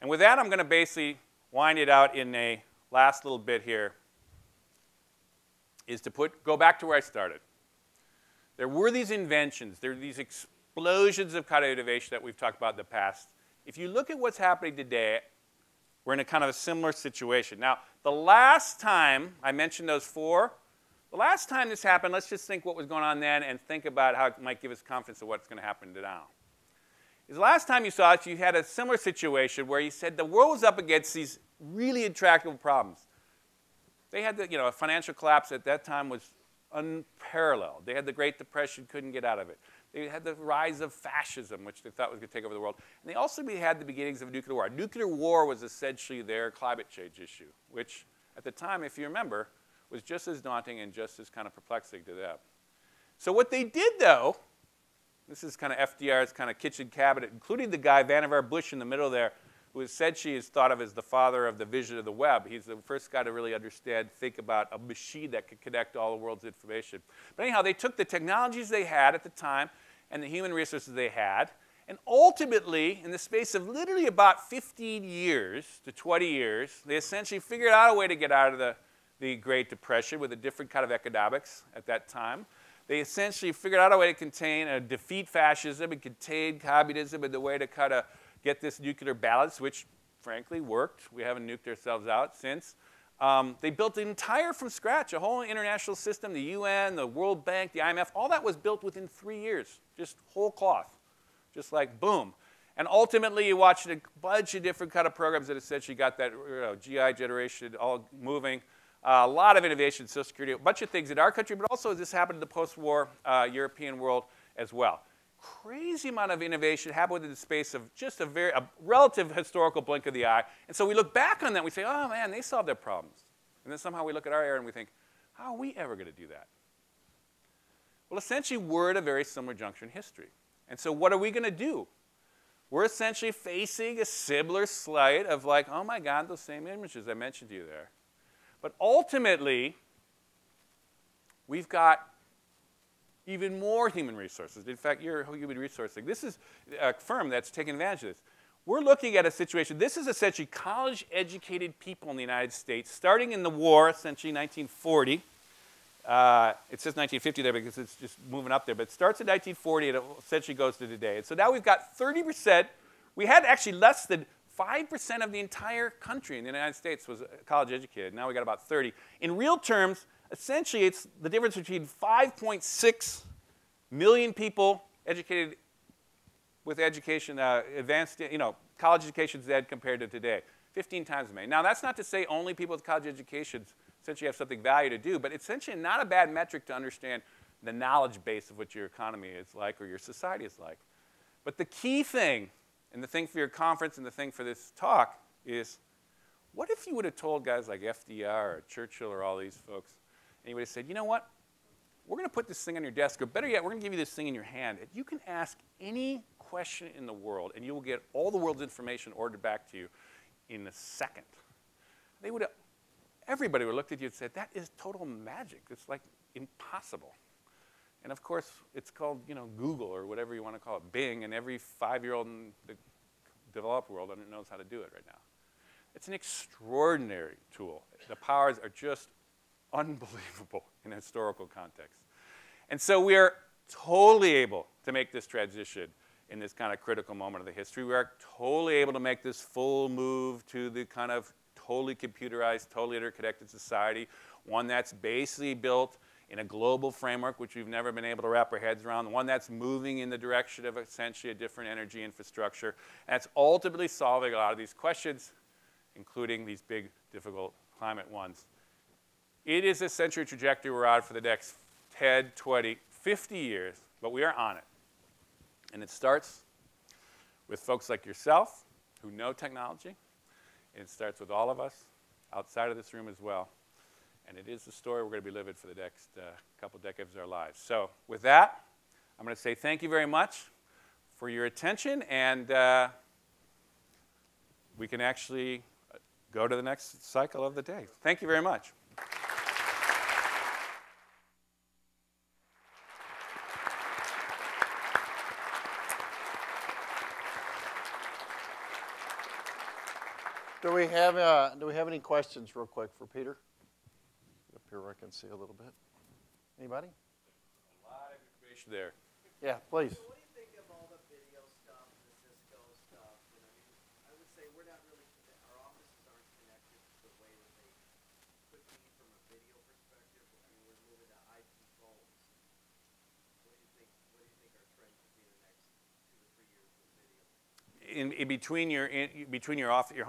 And with that, I'm going to basically wind it out in a last little bit here, is to go back to where I started. There were these inventions. There were these explosions of kind of innovation that we've talked about in the past. If you look at what's happening today, we're in a kind of a similar situation. Now, the last time I mentioned those four, the last time this happened, let's just think what was going on then and think about how it might give us confidence of what's going to happen now. The last time you saw it, you had a similar situation where you said the world was up against these really intractable problems. They had a financial collapse at that time was unparalleled. They had the Great Depression, couldn't get out of it. They had the rise of fascism, which they thought was going to take over the world. And they also had the beginnings of a nuclear war. Nuclear war was essentially their climate change issue, which at the time, if you remember, was just as daunting and just as kind of perplexing to them. So what they did, though, this is kind of FDR's kind of kitchen cabinet, including the guy, Vannevar Bush, in the middle there, who essentially is thought of as the father of the vision of the web. He's the first guy to really understand, think about a machine that could connect all the world's information. But anyhow, they took the technologies they had at the time and the human resources they had, and ultimately, in the space of literally about 15 years to 20 years, they essentially figured out a way to get out of the Great Depression with a different kind of economics at that time. They essentially figured out a way to defeat fascism and contain communism and the way to kind of get this nuclear balance, which frankly worked. We haven't nuked ourselves out since. They built from scratch, a whole international system, the UN, the World Bank, the IMF, all that was built within 3 years, just whole cloth, just like boom. And ultimately, you watched a bunch of different kind of programs that essentially got that GI generation all moving. A lot of innovation, Social Security, a bunch of things in our country, but also this happened in the post-war European world as well. Crazy amount of innovation happened within the space of just a relative historical blink of the eye. And so we look back on that and we say, oh, man, they solved their problems. And then somehow we look at our era and we think, how are we ever going to do that? Well, essentially, we're at a very similar juncture in history. And so what are we going to do? We're essentially facing a similar slide of like, oh, my God, those same images I mentioned to you there. But ultimately, we've got even more human resources. In fact, you're a human resource thing. This is a firm that's taking advantage of this. We're looking at a situation. This is essentially college-educated people in the United States, starting in the war, essentially 1940. It says 1950 there because it's just moving up there, but it starts in 1940 and it essentially goes to today. And so now we've got 30%. We had actually less than 5% of the entire country in the United States was college-educated. Now we've got about 30. In real terms, essentially, it's the difference between 5.6 million people educated with education, advanced, college education ed compared to today, 15 times as many. Now, that's not to say only people with college educations essentially have something value to do, but it's essentially not a bad metric to understand the knowledge base of what your economy is like or your society is like. But the key thing, and the thing for your conference and the thing for this talk is, what if you would have told guys like FDR or Churchill or all these folks, and you would have said, you know what? We're going to put this thing on your desk, or better yet, we're going to give you this thing in your hand. You can ask any question in the world, and you will get all the world's information ordered back to you in a second. Everybody would have looked at you and said, that is total magic. It's like impossible. And of course, it's called Google or whatever you want to call it, Bing, and every 5-year-old in the developed world knows how to do it right now. It's an extraordinary tool. The powers are just unbelievable in a historical context. And so we are totally able to make this transition in this kind of critical moment of the history. We are totally able to make this full move to the kind of totally computerized, totally interconnected society, one that's basically built in a global framework, which we've never been able to wrap our heads around, one that's moving in the direction of essentially a different energy infrastructure, and it's ultimately solving a lot of these questions, including these big, difficult climate ones. It is a century trajectory we're on for the next 10, 20, 50 years, but we are on it. And it starts with folks like yourself who know technology. And it starts with all of us outside of this room as well. And it is the story we're going to be living for the next couple decades of our lives. So with that, I'm going to say thank you very much for your attention. And we can actually go to the next cycle of the day. Thank you very much. Do we have any questions real quick for Peter? Up here where I can see a little bit. Anybody? A lot of information there. Yeah, please. So what do you think of all the video stuff, the Cisco stuff? And I mean, I would say we're not really, our offices aren't connected the way that they could be from a video perspective. I mean, we're moving to IP phones. What do you think our trend could be in the next 2 to 3 years with video? In between your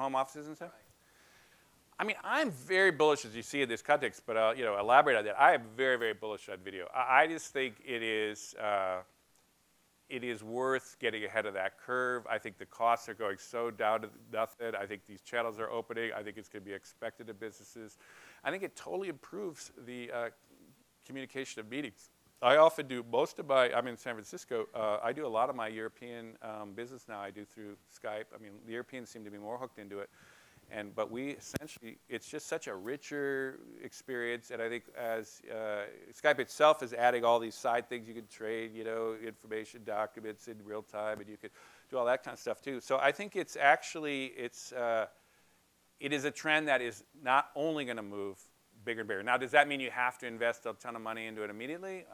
home offices and stuff? Right. I mean, I'm very bullish, as you see in this context, but I'll elaborate on that. I am very, very bullish on video. I just think it is worth getting ahead of that curve. I think the costs are going so down to nothing. I think these channels are opening. I think it's going to be expected of businesses. I think it totally improves the communication of meetings. I often do I'm in San Francisco. I do a lot of my European business now. I do through Skype. I mean, the Europeans seem to be more hooked into it. But we essentially, it's just such a richer experience. And I think as Skype itself is adding all these side things, you can trade, information, documents in real time, and you could do all that kind of stuff too. So I think it is a trend that is not only going to move bigger and bigger. Now, does that mean you have to invest a ton of money into it immediately?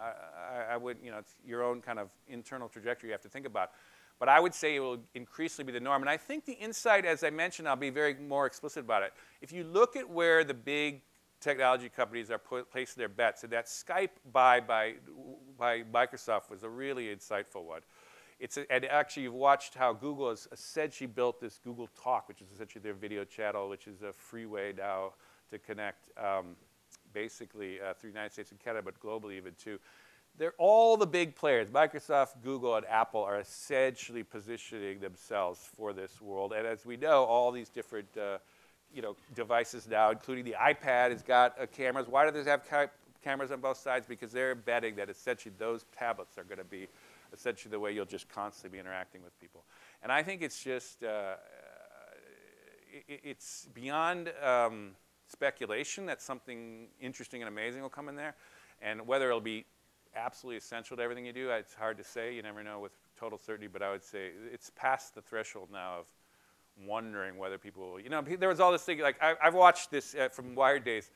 I would, it's your own kind of internal trajectory you have to think about. But I would say it will increasingly be the norm. And I think the insight, as I mentioned, I'll be very more explicit about it. If you look at where the big technology companies are placing their bets, and that Skype buy by Microsoft was a really insightful one. And actually, you've watched how Google has essentially built this Google Talk, which is essentially their video channel, which is a free way now to connect basically through the United States and Canada, but globally even too. They're all the big players. Microsoft, Google, and Apple are essentially positioning themselves for this world. And as we know, all these different devices now, including the iPad, has got cameras. Why do they have cameras on both sides? Because they're betting that essentially those tablets are going to be essentially the way you'll just constantly be interacting with people. And I think it's just, it's beyond speculation that something interesting and amazing will come in there. And whether it'll be absolutely essential to everything you do, it's hard to say. You never know with total certainty, but I would say it's past the threshold now of wondering whether people will, there was all this thing, like I've watched this from Wired days,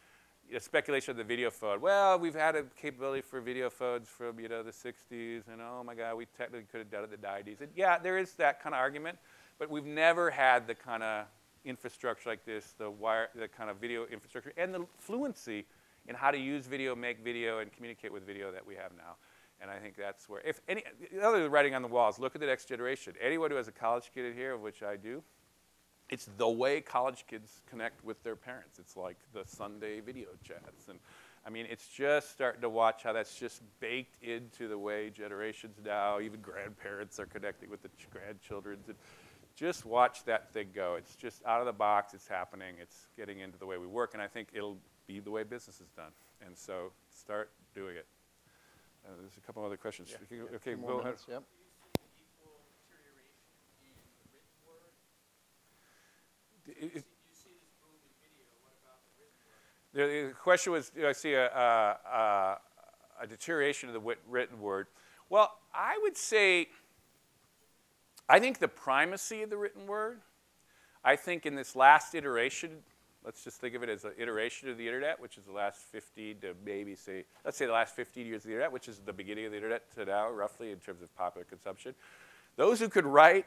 speculation of the video phone. Well, we've had a capability for video phones from, the 60s, and oh my God, we technically could have done it in the 90s. And yeah, there is that kind of argument, but we've never had the kind of infrastructure like this, the kind of video infrastructure, and the fluency in how to use video, make video, and communicate with video that we have now. And I think that's where, other than writing on the walls, look at the next generation. Anyone who has a college kid in here, of which I do, it's the way college kids connect with their parents. It's like the Sunday video chats. And I mean, it's just starting to watch how that's just baked into the way generations now, even grandparents are connecting with the grandchildren. And just watch that thing go. It's just out of the box, it's happening, it's getting into the way we work, and I think it'll be the way business is done. And so start doing it. There's a couple other questions. Yeah. Okay, go ahead. Yep. The question was, do I see a deterioration of the written word? Well, I would say, I think the primacy of the written word, I think in this last iteration, let's just think of it as an iteration of the internet, which is the last 15 to maybe say, let's say the last 15 years of the internet, which is the beginning of the internet to now, roughly, in terms of popular consumption. Those who could write,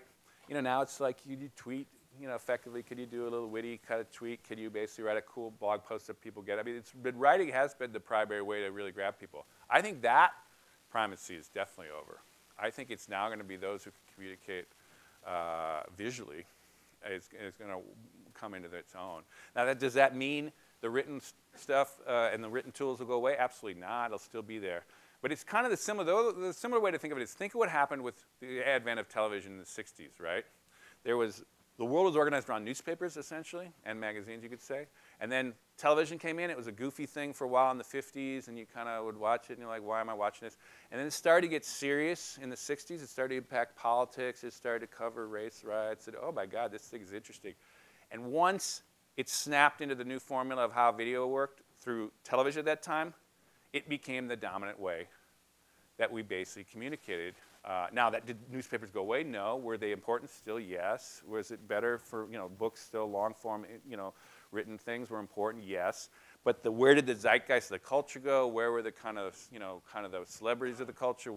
now it's like you tweet, effectively, could you do a little witty kind of tweet? Can you basically write a cool blog post that people get? I mean, writing has been the primary way to really grab people. I think that primacy is definitely over. I think it's now going to be those who can communicate visually is going to come into its own. Now, does that mean the written stuff and the written tools will go away? Absolutely not. It'll still be there. But it's kind of the similar way to think of it is think of what happened with the advent of television in the 60s, right? The world was organized around newspapers, essentially, and magazines, you could say. And then television came in. It was a goofy thing for a while in the 50s, and you kind of would watch it, and you're like, why am I watching this? And then it started to get serious in the 60s. It started to impact politics. It started to cover race riots. And, oh, my God, this thing is interesting. And once it snapped into the new formula of how video worked through television at that time, it became the dominant way that we basically communicated. Now, did newspapers go away? No. Were they important still? Yes. Was it better for, books still, long form, written things were important? Yes. But where did the zeitgeist of the culture go? Where were the kind of the celebrities of the culture?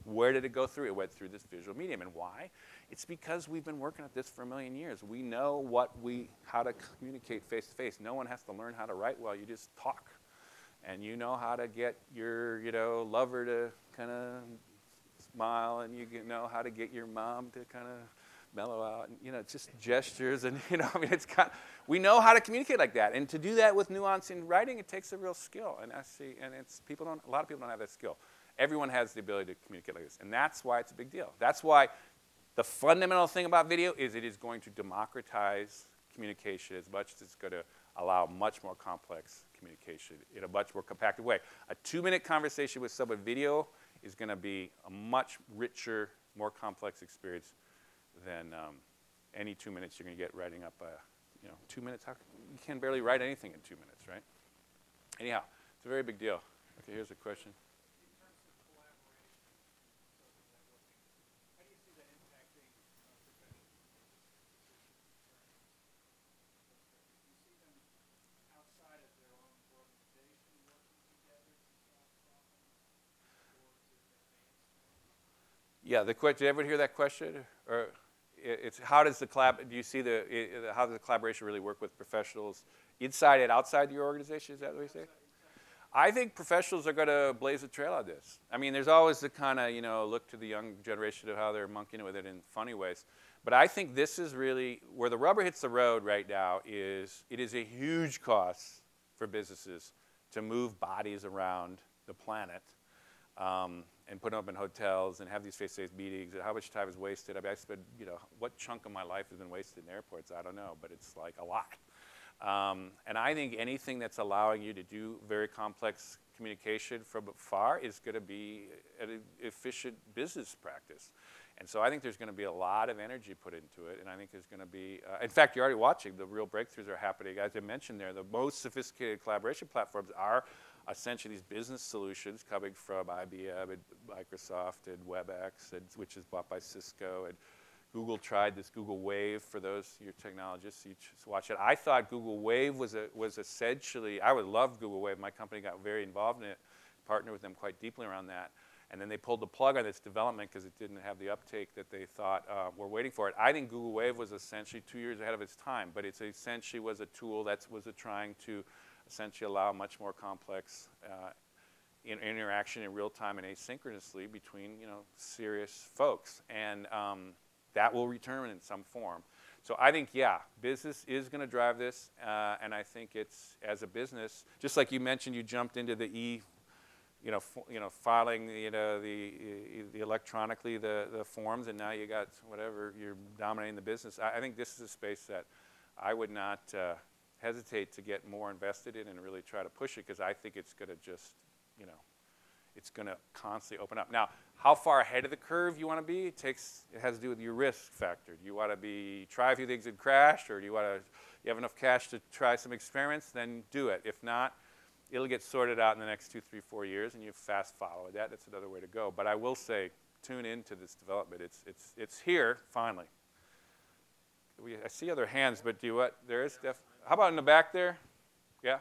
Where did it go through? It went through this visual medium. And why? It's because we've been working at this for a million years. We know how to communicate face to face. No one has to learn how to write well. You just talk. And you know how to get your, lover to kind of smile, and you know how to get your mom to kind of mellow out, and just gestures, and we know how to communicate like that, and to do that with nuance in writing, it takes a real skill, and a lot of people don't have that skill. Everyone has the ability to communicate like this, and that's why it's a big deal. That's why the fundamental thing about video is it is going to democratize communication as much as it's going to allow much more complex communication in a much more compacted way. A 2-minute conversation with someone video is going to be a much richer, more complex experience than any 2 minutes you're going to get writing up 2 minutes. You can barely write anything in 2 minutes, right? Anyhow, it's a very big deal. Okay, here's a question. In terms of collaboration and social networking, how do you see that impacting professional physicians, physicians, attorneys? Do you see them outside of their own organization working together to solve problems, or is it advanced? Yeah, the question. Did everyone hear that question? Or it's how does do you see how does the collaboration really work with professionals inside and outside your organization? Is that what you say? I think professionals are going to blaze a trail on this. I mean, there's always the kind of, look to the young generation of how they're monkeying with it in funny ways. But I think this is really where the rubber hits the road right now. It is a huge cost for businesses to move bodies around the planet. And put them up in hotels and have these face-to-face meetings, and how much time is wasted. I mean, I spend, what chunk of my life has been wasted in airports? I don't know, but it's like a lot. And I think anything that's allowing you to do very complex communication from afar is going to be an efficient business practice. And so I think there's going to be a lot of energy put into it, and I think there's going to be, in fact, you're already watching, the real breakthroughs are happening. As I mentioned there, the most sophisticated collaboration platforms are essentially these business solutions coming from IBM and Microsoft and WebEx, which is bought by Cisco, and Google tried this Google Wave. For those your technologists, you just watch it. I thought Google Wave was essentially, I would love Google Wave. My company got very involved in it, partnered with them quite deeply around that. And then they pulled the plug on its development because it didn't have the uptake that they thought were waiting for it. I think Google Wave was essentially 2 years ahead of its time, but it essentially was a tool that was trying to essentially allow much more complex interaction in real time and asynchronously between serious folks, and that will return in some form. So I think business is going to drive this, and I think it's as a business, just like you mentioned, you jumped into the filing the electronically the forms, and now you got whatever, you're dominating the business. I think this is a space that I would not hesitate to get more invested in and really try to push it, because I think it's going to just, it's going to constantly open up. Now, how far ahead of the curve you want to be, it has to do with your risk factor. Do you want to try a few things and crash, or do you have enough cash to try some experiments? Then do it. If not, it'll get sorted out in the next 2, 3, 4 years, and you fast follow that. That's another way to go. But I will say, tune into this development. It's here finally. I see other hands, but there is definitely. How about in the back there? Yeah?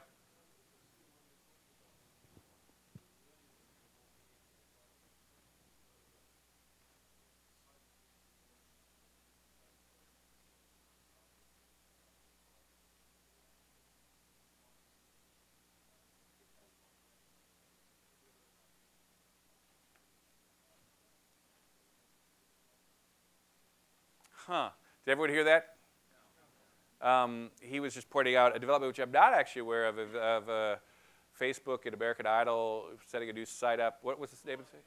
Huh. Did everyone hear that? He was just pointing out a development which I'm not actually aware of Facebook and American Idol setting a new site up. What was the name of the site?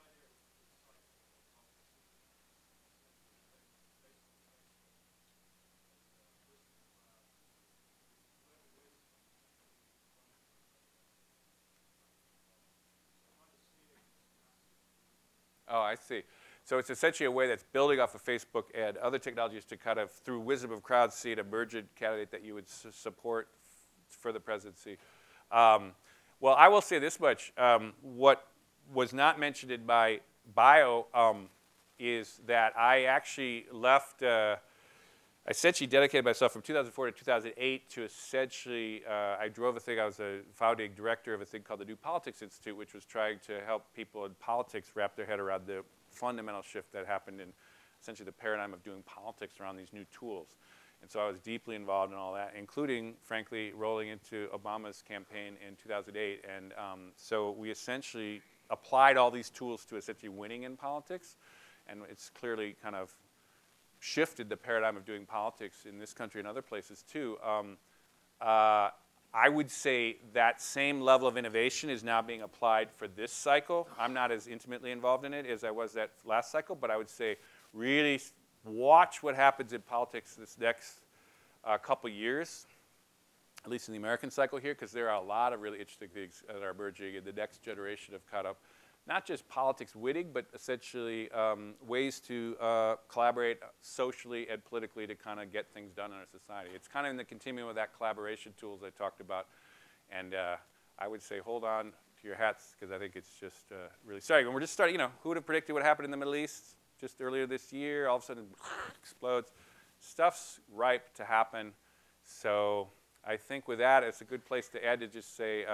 Oh, I see. So it's essentially a way that's building off of Facebook and other technologies to kind of, through wisdom of crowds, see an emergent candidate that you would support for the presidency. Well, I will say this much. What was not mentioned in my bio is that I actually left, I essentially dedicated myself from 2004 to 2008 to essentially, I drove a thing, I was a founding director of a thing called the New Politics Institute, which was trying to help people in politics wrap their head around the fundamental shift that happened in essentially the paradigm of doing politics around these new tools. And so I was deeply involved in all that, including, frankly, rolling into Obama's campaign in 2008. And so we essentially applied all these tools to essentially winning in politics. And it's clearly kind of shifted the paradigm of doing politics in this country and other places, too. I would say that same level of innovation is now being applied for this cycle. I'm not as intimately involved in it as I was that last cycle, but I would say really watch what happens in politics this next couple years, at least in the American cycle here, because there are a lot of really interesting things that are emerging in the next generation of kind of not just politics winning, but essentially ways to collaborate socially and politically to kind of get things done in our society. It's kind of in the continuum of that collaboration tools I talked about. And I would say hold on to your hats, because I think it's just really exciting. When we're just starting, you know, who would have predicted what happened in the Middle East just earlier this year? All of a sudden, explodes. Stuff's ripe to happen. So I think with that, it's a good place to end to just say,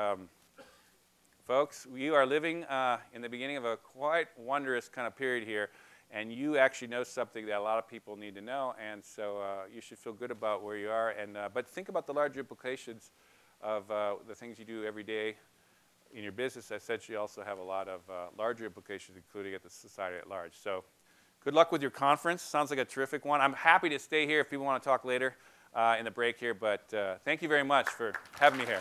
folks, you are living in the beginning of a quite wondrous kind of period here, and you actually know something that a lot of people need to know, and so you should feel good about where you are. And but think about the larger implications of the things you do every day in your business. Essentially, also have a lot of larger implications, including at the society at large. So good luck with your conference. Sounds like a terrific one. I'm happy to stay here if people want to talk later in the break here, but thank you very much for having me here.